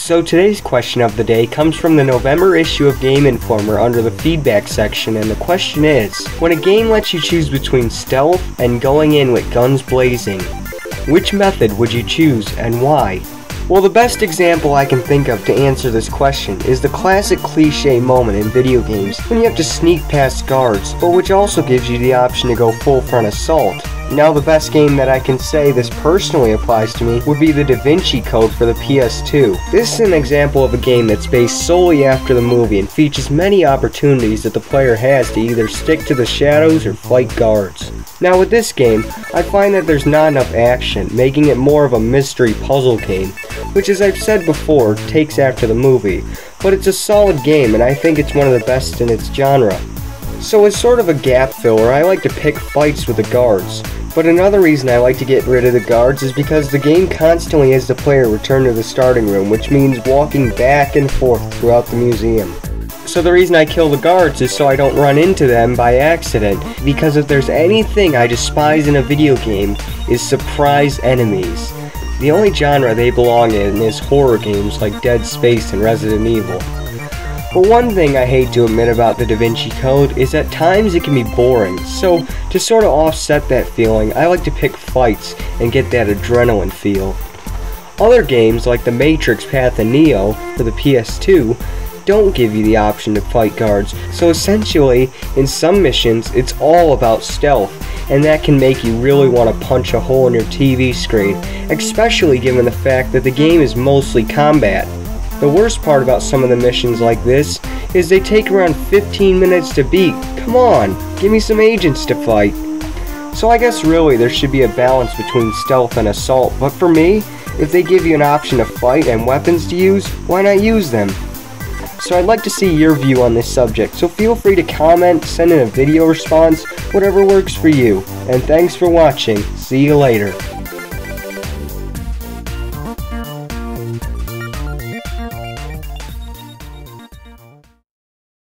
So today's question of the day comes from the November issue of Game Informer under the feedback section, and the question is, when a game lets you choose between stealth and going in with guns blazing, which method would you choose and why? Well, the best example I can think of to answer this question is the classic cliche moment in video games when you have to sneak past guards, but which also gives you the option to go full front assault. Now, the best game that I can say this personally applies to me would be the Da Vinci Code for the PS2. This is an example of a game that's based solely after the movie and features many opportunities that the player has to either stick to the shadows or fight guards. Now, with this game, I find that there's not enough action, making it more of a mystery puzzle game, which, as I've said before, takes after the movie, but it's a solid game and I think it's one of the best in its genre. So as sort of a gap filler, I like to pick fights with the guards, but another reason I like to get rid of the guards is because the game constantly has the player return to the starting room, which means walking back and forth throughout the museum. So the reason I kill the guards is so I don't run into them by accident, because if there's anything I despise in a video game is surprise enemies. The only genre they belong in is horror games like Dead Space and Resident Evil. But one thing I hate to admit about the Da Vinci Code is at times it can be boring, so to sort of offset that feeling, I like to pick fights and get that adrenaline feel. Other games like The Matrix Path of Neo for the PS2 don't give you the option to fight guards, so essentially, in some missions, it's all about stealth, and that can make you really want to punch a hole in your TV screen, especially given the fact that the game is mostly combat. The worst part about some of the missions like this is they take around 15 minutes to beat. Come on, give me some agents to fight. So I guess really there should be a balance between stealth and assault, but for me, if they give you an option to fight and weapons to use, why not use them? So I'd like to see your view on this subject, so feel free to comment, send in a video response, whatever works for you. And thanks for watching. See you later.